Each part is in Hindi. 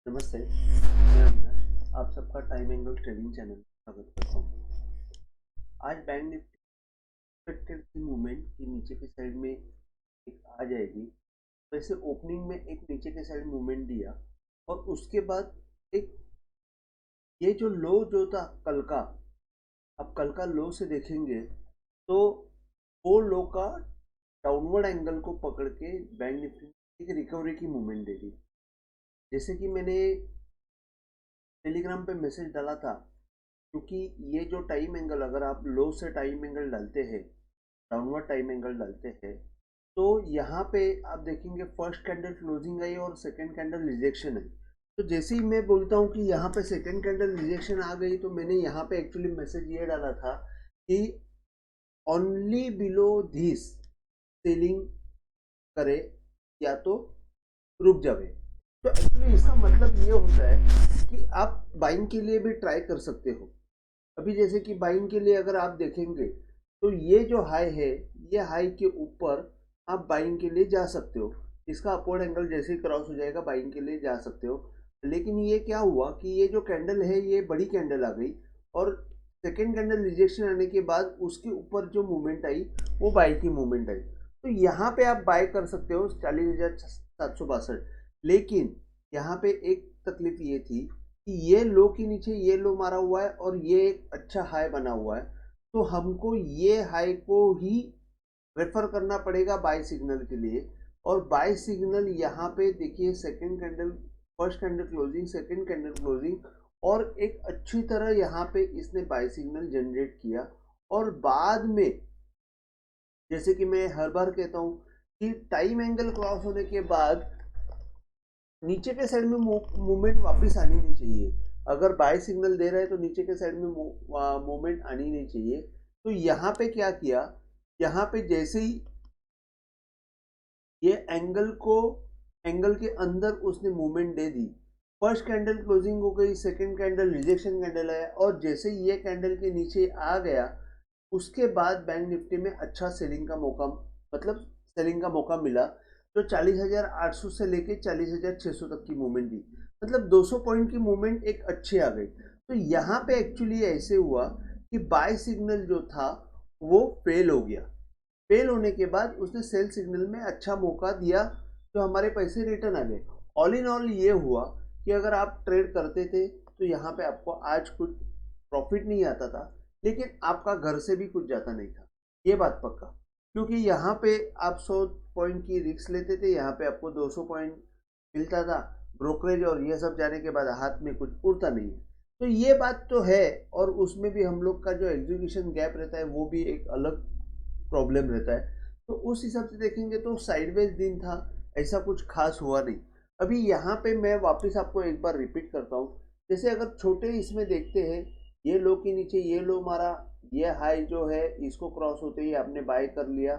नमस्ते, मैं अविनाश आप सबका टाइम एंगल ट्रेडिंग चैनल में स्वागत करता हूँ। आज बैंक निफ्टी एक्सपेक्टेड की मूवमेंट की नीचे के साइड में एक आ जाएगी। वैसे ओपनिंग में एक नीचे के साइड मूवमेंट दिया और उसके बाद एक ये जो लो जो था कल का, अब कल का लो से देखेंगे तो वो लो का डाउनवर्ड एंगल को पकड़ के बैंक निफ्टी एक रिकवरी की मूवमेंट दे दी। जैसे कि मैंने टेलीग्राम पे मैसेज डाला था, क्योंकि ये जो टाइम एंगल अगर आप लो से टाइम एंगल डालते हैं, डाउनवर्ड टाइम एंगल डालते हैं, तो यहाँ पे आप देखेंगे फर्स्ट कैंडल क्लोजिंग आई और सेकंड कैंडल रिजेक्शन आई। तो जैसे ही मैं बोलता हूँ कि यहाँ पे सेकंड कैंडल रिजेक्शन आ गई, तो मैंने यहाँ पे एक्चुअली मैसेज ये डाला था कि ओनली बिलो दिस सेलिंग करे या तो रुक जावे। तो एक्चुअली इसका मतलब ये होता है कि आप बाइंग के लिए भी ट्राई कर सकते हो। अभी जैसे कि बाइंग के लिए अगर आप देखेंगे तो ये जो हाई है, ये हाई के ऊपर आप बाइंग के लिए जा सकते हो। इसका अपवर्ड एंगल जैसे ही क्रॉस हो जाएगा बाइंग के लिए जा सकते हो। लेकिन ये क्या हुआ कि ये जो कैंडल है ये बड़ी कैंडल आ गई और सेकेंड कैंडल रिजेक्शन आने के बाद उसके ऊपर जो मूवमेंट आई वो बाई की मूवमेंट आई। तो यहाँ पे आप बाय कर सकते हो 40,762। लेकिन यहाँ पे एक तकलीफ ये थी कि ये लो के नीचे ये लो मारा हुआ है और ये एक अच्छा हाई बना हुआ है, तो हमको ये हाई को ही रेफर करना पड़ेगा बाय सिग्नल के लिए। और बाय सिग्नल यहाँ पे देखिए second candle, first candle closing, second candle closing और एक अच्छी तरह यहाँ पे इसने बाय सिग्नल जनरेट किया। और बाद में जैसे कि मैं हर बार कहता हूँ कि टाइम एंगल क्रॉस होने के बाद नीचे के साइड में मूवमेंट वापस आनी नहीं चाहिए। अगर बाय सिग्नल दे रहा है तो नीचे के साइड में मूवमेंट आनी नहीं चाहिए। तो यहाँ पे क्या किया, यहाँ पे जैसे ही ये एंगल के अंदर उसने मूवमेंट दे दी, फर्स्ट कैंडल क्लोजिंग हो गई, सेकंड कैंडल रिजेक्शन कैंडल आया और जैसे ही ये कैंडल के नीचे आ गया उसके बाद बैंक निफ्टी में अच्छा सेलिंग का मौका, मतलब सेलिंग का मौका मिला। तो 40,800 से लेके 40,600 तक की मूवमेंट दी, मतलब 200 पॉइंट की मूवमेंट एक अच्छी आ गई। तो यहाँ पे एक्चुअली ऐसे हुआ कि बाय सिग्नल जो था वो फेल हो गया। फेल होने के बाद उसने सेल सिग्नल में अच्छा मौका दिया, तो हमारे पैसे रिटर्न आ गए। ऑल इन ऑल ये हुआ कि अगर आप ट्रेड करते थे तो यहाँ पे आपको आज कुछ प्रॉफिट नहीं आता था, लेकिन आपका घर से भी कुछ जाता नहीं था, ये बात पक्का। क्योंकि यहाँ पे आप 100 पॉइंट की रिस्क लेते थे, यहाँ पे आपको 200 पॉइंट मिलता था। ब्रोकरेज और ये सब जाने के बाद हाथ में कुछ उड़ता नहीं है। तो ये बात तो है। और उसमें भी हम लोग का जो एग्जीक्यूशन गैप रहता है वो भी एक अलग प्रॉब्लम रहता है। तो उस हिसाब से देखेंगे तो साइडवेज दिन था, ऐसा कुछ खास हुआ नहीं। अभी यहाँ पे मैं वापस आपको एक बार रिपीट करता हूँ। जैसे अगर छोटे इसमें देखते हैं, ये लो के नीचे ये लो मारा, ये हाई जो है इसको क्रॉस होते ही आपने बाय कर लिया।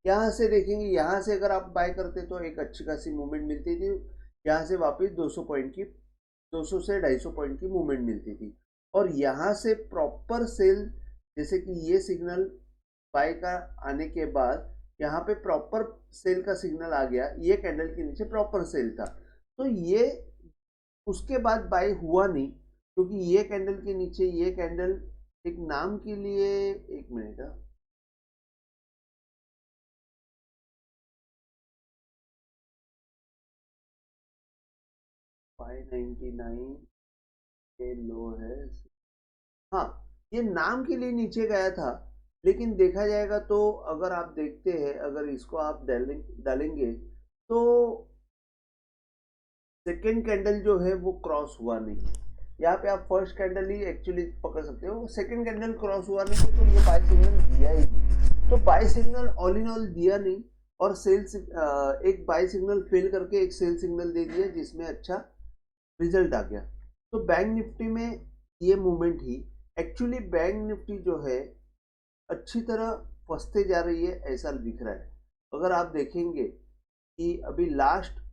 यहाँ से देखेंगे, यहाँ से अगर आप बाय करते तो एक अच्छी खासी मूवमेंट मिलती थी। यहाँ से वापस 200 पॉइंट की, 200 से 250 पॉइंट की मूवमेंट मिलती थी। और यहाँ से प्रॉपर सेल, जैसे कि ये सिग्नल बाय का आने के बाद यहाँ पे प्रॉपर सेल का सिग्नल आ गया, ये कैंडल के नीचे प्रॉपर सेल था। तो ये उसके बाद बाय हुआ नहीं, क्योंकि ये कैंडल के नीचे ये कैंडल एक नाम के लिए, एक मिनट, 599 के लो है। हाँ, ये नाम के लिए नीचे गया था, लेकिन देखा जाएगा तो अगर आप देखते हैं, अगर इसको आप डालेंगे तो सेकेंड कैंडल जो है वो क्रॉस हुआ नहीं है। यहाँ पे आप फर्स्ट कैंडल ही एक्चुअली पकड़ सकते हो, सेकेंड कैंडल क्रॉस हुआ नहीं है, तो ये बाय सिग्नल दिया ही नहीं। तो by signal all in all दिया नहीं और एक बाय सिग्नल फेल करके एक सेल सिग्नल दे दिया जिसमें अच्छा रिजल्ट आ गया। तो बैंक निफ्टी में ये मूवमेंट ही, एक्चुअली बैंक निफ्टी जो है अच्छी तरह फंसते जा रही है ऐसा दिख रहा है। अगर आप देखेंगे कि अभी लास्ट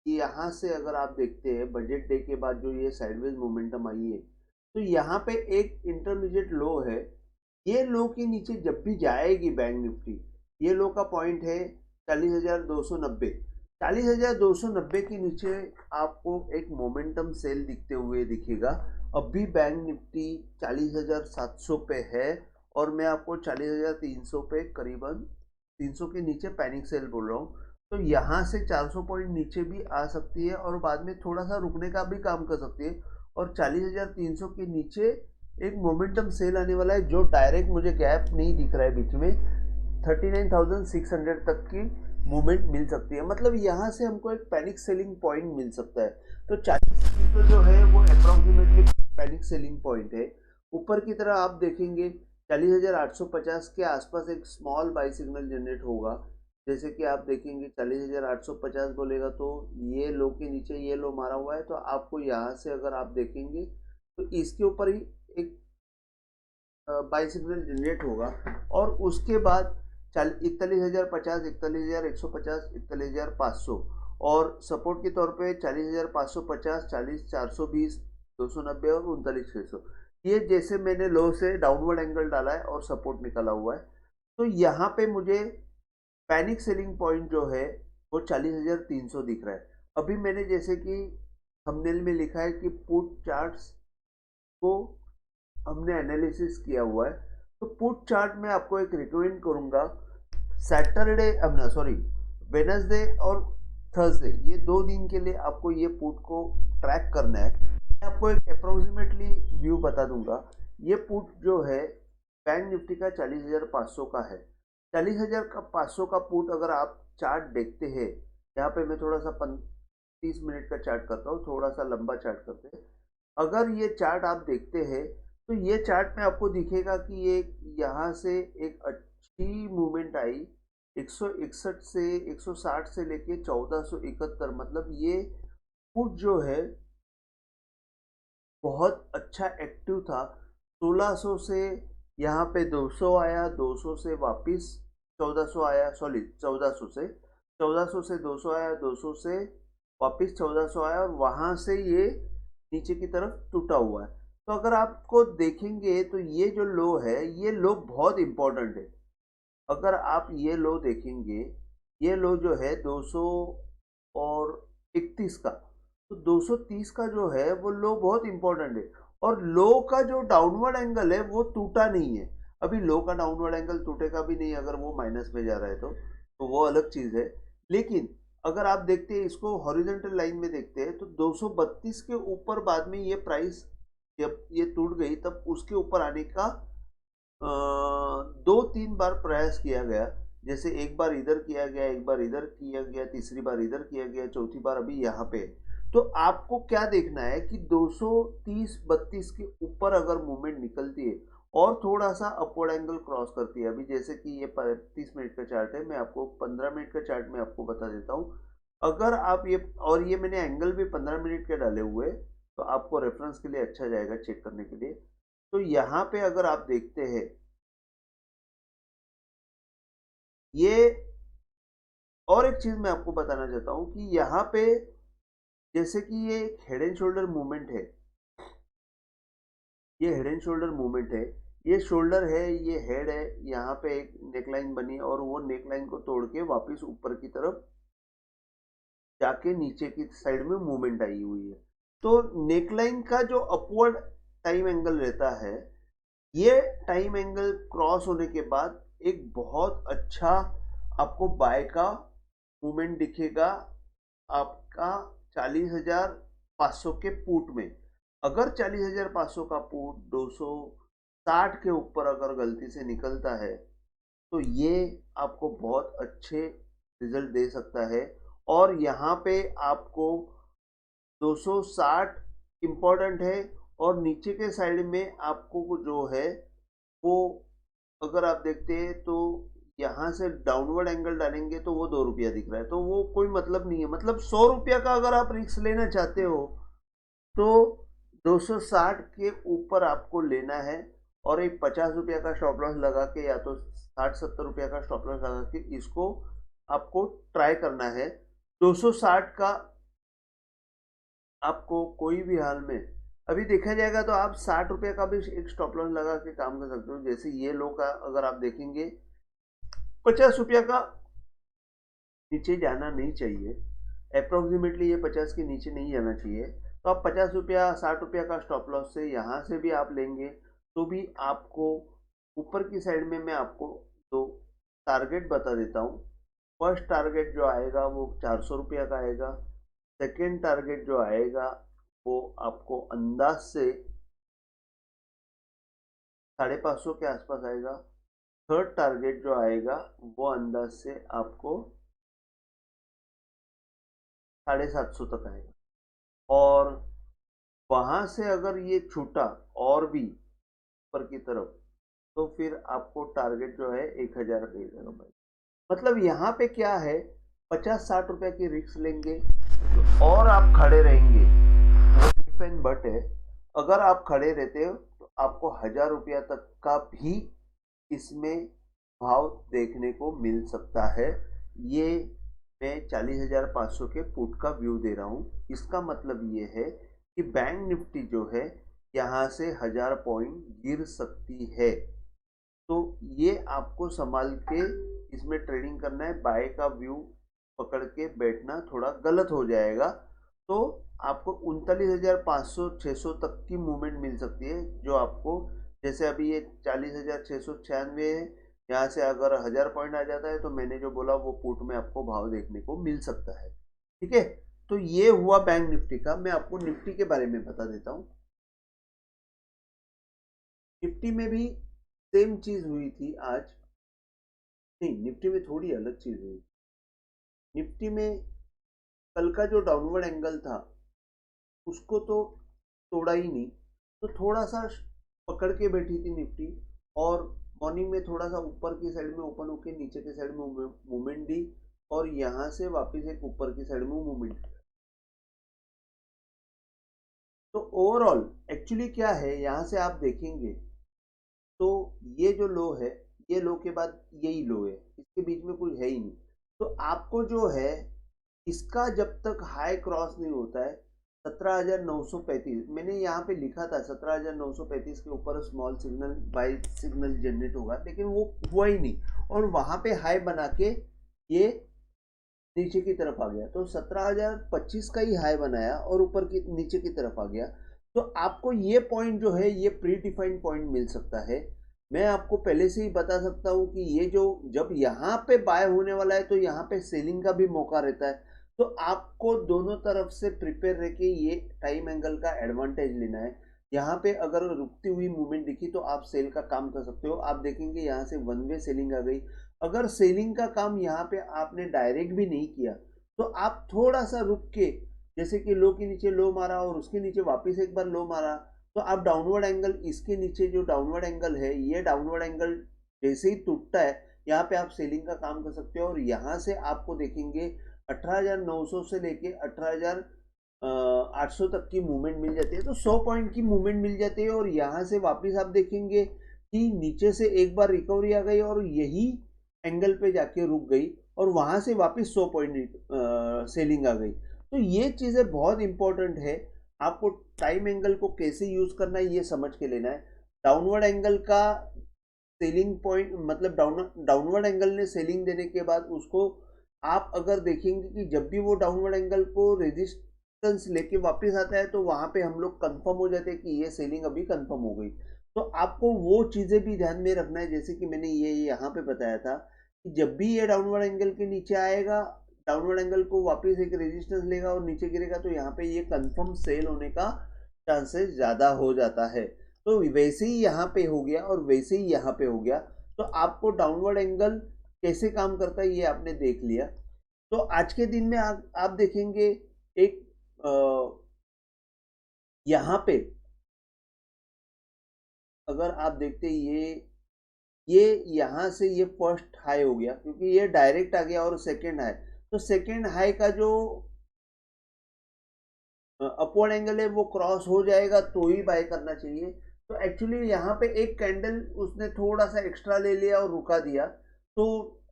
यहाँ से अगर आप देखते हैं बजट डे के बाद जो ये साइडवेज मोमेंटम आई है, तो यहाँ पे एक इंटरमीडिएट लो है। ये लो के नीचे जब भी जाएगी बैंक निफ्टी, ये लो का पॉइंट है 40,290। 40,290 के नीचे आपको एक मोमेंटम सेल दिखते हुए दिखेगा। अभी बैंक निफ्टी 40,700 पे है और मैं आपको 40,300 पे करीबन 300 के नीचे पैनिक सेल बोल रहा हूँ। तो यहाँ से 400 पॉइंट नीचे भी आ सकती है और बाद में थोड़ा सा रुकने का भी काम कर सकती है और 40,300 के नीचे एक मोमेंटम सेल आने वाला है जो डायरेक्ट मुझे गैप नहीं दिख रहा है बीच में 39,600 तक की मूवमेंट मिल सकती है। मतलब यहाँ से हमको एक पैनिक सेलिंग पॉइंट मिल सकता है। तो 40 जो है वो अप्रोक्सीमेटली पैनिक सेलिंग पॉइंट है। ऊपर की तरह आप देखेंगे 40,850 के आसपास एक स्मॉल बाई सिग्नल जनरेट होगा। जैसे कि आप देखेंगे 40,850 बोलेगा तो ये लो के नीचे ये लो मारा हुआ है, तो आपको यहाँ से अगर आप देखेंगे तो इसके ऊपर ही एक बाई सिग्नल जनरेट होगा और उसके बाद 41,050, 41,150, 41,500 और सपोर्ट के तौर पे 40,550, 40,420, 290 और 39,600। ये जैसे मैंने लो से डाउनवर्ड एंगल डाला है और सपोर्ट निकाला हुआ है। तो यहाँ पे मुझे पैनिक सेलिंग पॉइंट जो है वो 40,300 दिख रहा है। अभी मैंने जैसे कि थंबनेल में लिखा है कि पुट चार्ट्स को हमने एनालिसिस किया हुआ है। तो पुट चार्ट में आपको एक रिकमेंड करूंगा, सैटरडे अपना सॉरी वेडनेसडे और थर्सडे ये 2 दिन के लिए आपको ये पुट को ट्रैक करना है। मैं आपको एक अप्रोक्सीमेटली व्यू बता दूंगा। ये पुट जो है बैंक निफ्टी का 40,500 का है। 40,500 का पुट अगर आप चार्ट देखते हैं, यहाँ पे मैं थोड़ा सा 30 मिनट का चार्ट करता हूँ, थोड़ा सा लंबा चार्ट करते हैं। अगर ये चार्ट आप देखते हैं तो ये चार्ट में आपको दिखेगा कि ये यहाँ से एक अच्छी मूवमेंट आई 161 से 160 से लेके 1471, मतलब ये पुट जो है बहुत अच्छा एक्टिव था। 1600 से यहाँ पे 200 आया, 200 से वापस 1400 आया, सॉरी 1400 से 200 आया, 200 से वापस 1400 आया और वहां से ये नीचे की तरफ टूटा हुआ है। तो अगर आपको देखेंगे तो ये जो लो है ये लो बहुत इंपॉर्टेंट है। अगर आप ये लो देखेंगे, ये लो जो है 231 का, तो 230 का जो है वो लो बहुत इंपॉर्टेंट है और लो का जो डाउनवर्ड एंगल है वो टूटा नहीं है। अभी लो का डाउनवर्ड एंगल टूटेगा भी नहीं अगर वो माइनस में जा रहा है तो वो अलग चीज है। लेकिन अगर आप देखते हैं इसको हॉरिजॉन्टल लाइन में देखते हैं तो 232 के ऊपर बाद में ये प्राइस जब ये टूट गई तब उसके ऊपर आने का 2-3 बार प्रयास किया गया। जैसे एक बार इधर किया गया, एक बार इधर किया गया, तीसरी बार इधर किया गया, चौथी बार अभी यहाँ पे। तो आपको क्या देखना है कि 230-32 के ऊपर अगर मूवमेंट निकलती है और थोड़ा सा अपवर्ड एंगल क्रॉस करती है, अभी जैसे कि ये 30 मिनट का चार्ट है, मैं आपको 15 मिनट का चार्ट में आपको बता देता हूँ। अगर आप ये और ये मैंने एंगल भी 15 मिनट के डाले हुए, तो आपको रेफरेंस के लिए अच्छा जाएगा चेक करने के लिए। तो यहाँ पे अगर आप देखते हैं ये, और एक चीज मैं आपको बताना चाहता हूं कि यहाँ पे जैसे कि ये एक हेड एंड शोल्डर मूवमेंट है, ये हेड एंड शोल्डर मूवमेंट है, ये शोल्डर है, ये हेड है, यहाँ पे एक नेकलाइन बनी और वो नेकलाइन को तोड़ के वापस ऊपर की तरफ जाके नीचे की साइड में मूवमेंट आई हुई है। तो नेकलाइन का जो अपवर्ड टाइम एंगल रहता है, ये टाइम एंगल क्रॉस होने के बाद एक बहुत अच्छा आपको बाय का मूवमेंट दिखेगा आपका 40,500 के पुट में। अगर 40,500 का पुट 260 के ऊपर अगर गलती से निकलता है तो ये आपको बहुत अच्छे रिजल्ट दे सकता है। और यहाँ पे आपको 260 इम्पोर्टेंट है और नीचे के साइड में आपको जो है वो अगर आप देखते हैं तो यहाँ से डाउनवर्ड एंगल डालेंगे तो वो 2 रुपया दिख रहा है, तो वो कोई मतलब नहीं है। मतलब 100 रुपया का अगर आप रिस्क लेना चाहते हो तो 260 के ऊपर आपको लेना है और एक 50 रुपया का स्टॉप लॉस लगा के या तो 60-70 रुपया का स्टॉप लॉस लगा के इसको आपको ट्राई करना है। 260 का आपको कोई भी हाल में अभी देखा जाएगा तो आप 60 रुपये का भी एक स्टॉप लॉस लगा के काम कर सकते हो। जैसे ये लो का अगर आप देखेंगे 50 रुपया का नीचे जाना नहीं चाहिए, अप्रोक्सीमेटली ये 50 के नीचे नहीं जाना चाहिए। तो आप 50 रुपया 60 रुपया का स्टॉप लॉस से यहाँ से भी आप लेंगे तो भी आपको ऊपर की साइड में मैं आपको दो टारगेट बता देता हूँ। फर्स्ट टारगेट जो आएगा वो 400 रुपया का आएगा। सेकेंड टारगेट जो आएगा वो आपको अंदाज से 550 के आसपास आएगा। थर्ड टारगेट जो आएगा वो अंदाज से आपको 750 तक आएगा। और वहां से अगर ये छूटा और भी ऊपर की तरफ तो फिर आपको टारगेट जो है 1000 देगा भाई। मतलब यहाँ पे क्या है, 50-60 रुपए की रिस्क लेंगे और आप खड़े रहेंगे, वो इफ एंड बट है। अगर आप खड़े रहते हो तो आपको 1000 रुपया तक का भी इसमें भाव देखने को मिल सकता है। ये मैं 40,500 के पुट का व्यू दे रहा हूँ। इसका मतलब ये है कि बैंक निफ्टी जो है यहाँ से 1000 पॉइंट गिर सकती है। तो ये आपको संभाल के इसमें ट्रेडिंग करना है। बाय का व्यू पकड़ के बैठना थोड़ा गलत हो जाएगा। तो आपको 39,500-600 तक की मूवमेंट मिल सकती है, जो आपको जैसे अभी ये 40,696 है, यहाँ से अगर 1000 पॉइंट आ जाता है तो मैंने जो बोला वो पुट में आपको भाव देखने को मिल सकता है। ठीक है, तो ये हुआ बैंक निफ्टी का। मैं आपको निफ्टी के बारे में बता देता हूँ। निफ्टी में भी सेम चीज हुई थी आज। नहीं, निफ्टी में थोड़ी अलग चीज हुई। निफ्टी में कल का जो डाउनवर्ड एंगल था उसको तो तोड़ा ही नहीं, तो थोड़ा सा पकड़ के बैठी थी निफ्टी। और मॉर्निंग में थोड़ा सा ऊपर की साइड में ओपन होके नीचे की साइड में मूवमेंट दी और यहाँ से वापस एक ऊपर की साइड में मूवमेंट किया। तो ओवरऑल एक्चुअली क्या है, यहाँ से आप देखेंगे तो ये जो लो है, ये लो के बाद यही लो है, इसके बीच में कुछ है ही नहीं। तो आपको जो है इसका जब तक हाई क्रॉस नहीं होता है 17,935, मैंने यहाँ पे लिखा था 17,935 के ऊपर small signal by signal generate होगा, लेकिन वो हुआ ही नहीं और वहां पे हाई बना के ये नीचे की तरफ आ गया। तो 17,025 का ही हाई बनाया और ऊपर की नीचे की तरफ आ गया। तो आपको ये पॉइंट जो है ये प्री डिफाइंड पॉइंट मिल सकता है। मैं आपको पहले से ही बता सकता हूँ कि ये जो जब यहाँ पे बाय होने वाला है तो यहाँ पे सेलिंग का भी मौका रहता है। तो आपको दोनों तरफ से प्रिपेयर रह के ये टाइम एंगल का एडवांटेज लेना है। यहाँ पे अगर रुकती हुई मूवमेंट दिखी तो आप सेल का काम कर सकते हो। आप देखेंगे यहाँ से वन वे सेलिंग आ गई। अगर सेलिंग का काम यहाँ पे आपने डायरेक्ट भी नहीं किया तो आप थोड़ा सा रुक के, जैसे कि लो के नीचे लो मारा और उसके नीचे वापस एक बार लो मारा, तो आप डाउनवर्ड एंगल, इसके नीचे जो डाउनवर्ड एंगल है ये डाउनवर्ड एंगल जैसे ही टूटता है यहाँ पे आप सेलिंग का काम कर सकते हो। और यहाँ से आपको देखेंगे 18,900 से लेके 18,800 तक की मूवमेंट मिल जाती है। तो 100 पॉइंट की मूवमेंट मिल जाती है और यहाँ से वापस आप देखेंगे कि नीचे से एक बार रिकवरी आ गई और यही एंगल पे जाके रुक गई और वहां से वापस 100 पॉइंट सेलिंग आ गई। तो ये चीजें बहुत इंपॉर्टेंट है। आपको टाइम एंगल को कैसे यूज करना है ये समझ के लेना है। डाउनवर्ड एंगल का सेलिंग पॉइंट मतलब डाउनवर्ड एंगल ने सेलिंग देने के बाद उसको आप अगर देखेंगे कि जब भी वो डाउनवर्ड एंगल को रेजिस्टेंस लेके वापस आता है तो वहां पे हम लोग कंफर्म हो जाते हैं कि ये सेलिंग अभी कंफर्म हो गई। तो आपको वो चीजें भी ध्यान में रखना है, जैसे कि मैंने ये यहाँ पे बताया था कि जब भी ये डाउनवर्ड एंगल के नीचे आएगा, डाउनवर्ड एंगल को वापस एक रेजिस्टेंस लेगा और नीचे गिरेगा तो यहाँ पे ये कंफर्म सेल होने का चांसेस ज्यादा हो जाता है। तो वैसे ही यहाँ पे हो गया और वैसे ही यहाँ पे हो गया। तो आपको डाउनवर्ड एंगल कैसे काम करता है ये आपने देख लिया। तो आज के दिन में आप देखेंगे एक यहाँ पे अगर आप देखते ये यहाँ से ये फर्स्ट हाई हो गया क्योंकि ये डायरेक्ट आ गया और सेकेंड हाई, तो सेकेंड हाई का जो अपवर्ड एंगल है वो क्रॉस हो जाएगा तो ही बाय करना चाहिए। तो एक्चुअली यहाँ पे एक कैंडल उसने थोड़ा सा एक्स्ट्रा ले लिया और रुका दिया। तो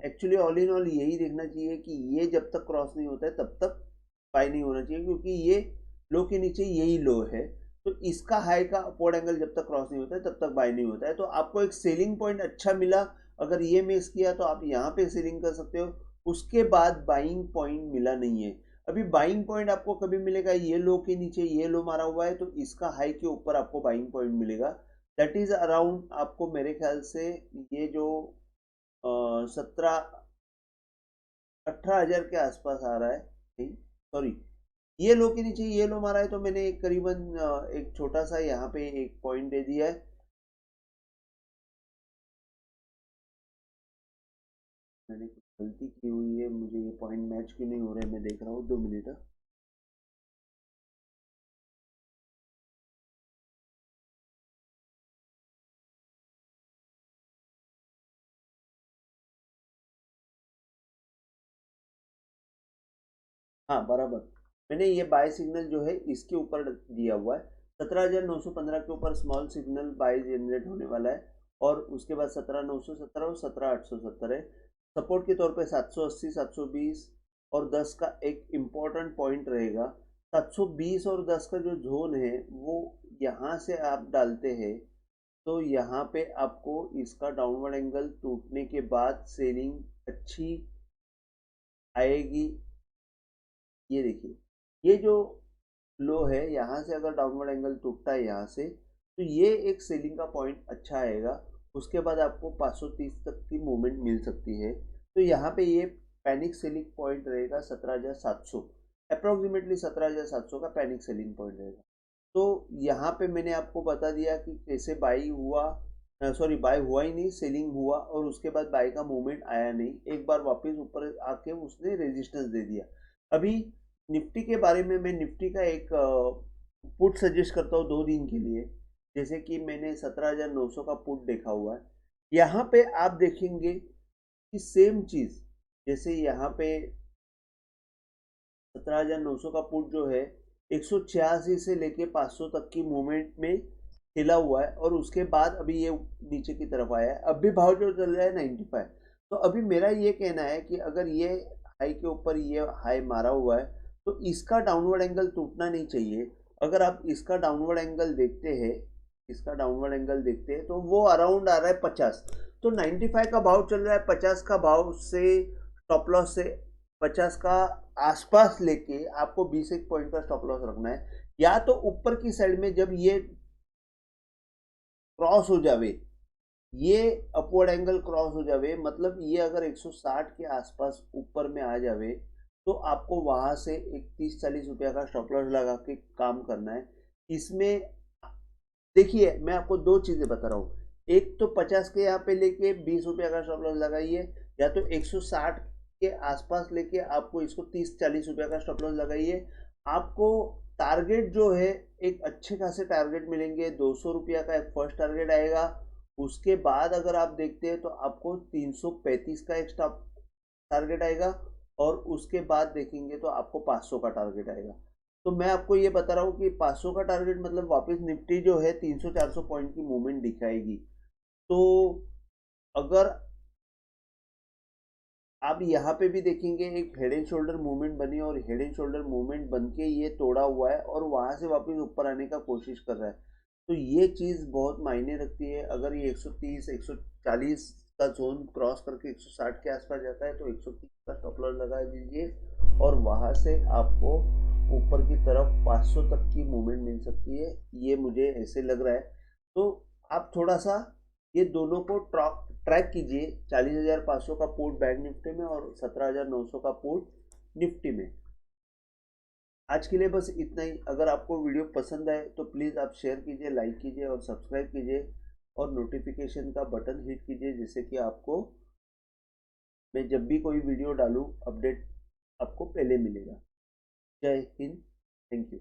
एक्चुअली ऑल इन ऑल यही देखना चाहिए कि ये जब तक क्रॉस नहीं होता है तब तक बाय नहीं होना चाहिए, क्योंकि ये लो के नीचे यही लो है। तो इसका हाई का अपवर्ड एंगल जब तक क्रॉस नहीं होता है तब तक बाय नहीं होता है। तो आपको एक सेलिंग पॉइंट अच्छा मिला, अगर ये मिस किया तो आप यहाँ पे सेलिंग कर सकते हो। उसके बाद बाइंग पॉइंट मिला नहीं है। अभी बाइंग पॉइंट आपको कभी मिलेगा ये लो के नीचे, ये लो मारा हुआ है तो इसका हाई के ऊपर आपको बाइंग पॉइंट मिलेगा। दैट इज अराउंड आपको मेरे ख्याल से ये जो 17-18 हज़ार के आसपास आ रहा है। नहीं सॉरी, ये लो के नीचे ये लो मारा है तो मैंने एक करीबन एक छोटा सा यहाँ पे एक पॉइंट दे दिया है। मैंने कुछ गलती की हुई है, मुझे ये पॉइंट मैच क्यों नहीं हो रहे, मैं देख रहा हूँ, 2 मिनट। हाँ बराबर, मैंने ये बाय सिग्नल जो है इसके ऊपर दिया हुआ है। 17,915 के ऊपर स्मॉल सिग्नल बाय जनरेट होने वाला है और उसके बाद 17,917 और 17,870 है। सपोर्ट के तौर पे 780, 720 और 10 का एक इम्पोर्टेंट पॉइंट रहेगा। 720 और 10 का जो जोन है वो यहाँ से आप डालते हैं तो यहाँ पे आपको इसका डाउनवर्ड एंगल टूटने के बाद सेलिंग अच्छी आएगी। ये देखिए, ये जो लो है यहाँ से अगर डाउनवर्ड एंगल टूटता है यहाँ से तो ये एक सेलिंग का पॉइंट अच्छा आएगा। उसके बाद आपको 530 तक की मूवमेंट मिल सकती है। तो यहाँ पे ये पैनिक सेलिंग पॉइंट रहेगा 17,700, अप्रोक्सीमेटली 17,700 का पैनिक सेलिंग पॉइंट रहेगा। तो यहाँ पे मैंने आपको बता दिया कि कैसे बाई हुआ, सॉरी बाय हुआ ही नहीं, सेलिंग हुआ और उसके बाद बाय का मूवमेंट आया नहीं, एक बार वापस ऊपर आके उसने रेजिस्टेंस दे दिया। अभी निफ्टी के बारे में मैं निफ्टी का एक पुट सजेस्ट करता हूँ 2 दिन के लिए। जैसे कि मैंने 17,900 का पुट देखा हुआ है, यहाँ पे आप देखेंगे कि सेम चीज, जैसे यहाँ पे 17,900 का पुट जो है 186 से लेके 500 तक की मूवमेंट में हिला हुआ है और उसके बाद अभी ये नीचे की तरफ आया है। अब भी भाव जो चल रहा है 95। तो अभी मेरा ये कहना है कि अगर ये हाई के ऊपर ये हाई मारा हुआ है तो इसका डाउनवर्ड एंगल टूटना नहीं चाहिए। अगर आप इसका डाउनवर्ड एंगल देखते हैं, इसका डाउनवर्ड एंगल देखते हैं तो वो अराउंड आ रहा है 50। तो 95 का भाव चल रहा है, 50 का भाव से स्टॉप लॉस से 50 का आसपास लेके आपको 20 एक पॉइंट का स्टॉप लॉस रखना है। या तो ऊपर की साइड में जब ये क्रॉस हो जावे, ये अपवर्ड एंगल क्रॉस हो जावे, मतलब ये अगर 160 के आसपास ऊपर में आ जावे तो आपको वहां से एक 30-40 रुपया का स्टॉप लॉस लगा के काम करना है। इसमें देखिए मैं आपको दो चीजें बता रहा हूँ, एक तो 50 के यहाँ पे लेके 20 रुपया का स्टॉप लॉस लगाइए, या तो 160 के आसपास लेके आपको इसको 30-40 रुपया का स्टॉप लॉस लगाइए। आपको टारगेट जो है एक अच्छे खासे टारगेट मिलेंगे। 200 रुपया का एक फर्स्ट टारगेट आएगा, उसके बाद अगर आप देखते हैं तो आपको 335 का एक स्टॉप टारगेट आएगा और उसके बाद देखेंगे तो आपको 500 का टारगेट आएगा। तो मैं आपको ये बता रहा हूँ कि 500 का टारगेट मतलब वापस निफ्टी जो है 300-400 पॉइंट की मूवमेंट दिखाएगी। तो अगर आप यहाँ पे भी देखेंगे एक हेड एंड शोल्डर मूवमेंट बनी और हेड एंड शोल्डर मूवमेंट बन के ये तोड़ा हुआ है और वहां से वापस ऊपर आने का कोशिश कर रहा है। तो ये चीज़ बहुत मायने रखती है। अगर ये 130 140 का जोन क्रॉस करके 160 के आसपास जाता है तो 130 का स्टॉप लॉस लगा दीजिए और वहां से आपको ऊपर की तरफ 500 तक की मूवमेंट मिल सकती है, ये मुझे ऐसे लग रहा है। तो आप थोड़ा सा ये दोनों को ट्रैक कीजिए, 40,500 का पोर्ट बैंक निफ्टी में और 17,900 का पोर्ट निफ्टी में। आज के लिए बस इतना ही। अगर आपको वीडियो पसंद आए तो प्लीज़ आप शेयर कीजिए, लाइक कीजिए और सब्सक्राइब कीजिए और नोटिफिकेशन का बटन हिट कीजिए जिससे कि आपको मैं जब भी कोई वीडियो डालूँ अपडेट आपको पहले मिलेगा। जय हिंद, थैंक यू।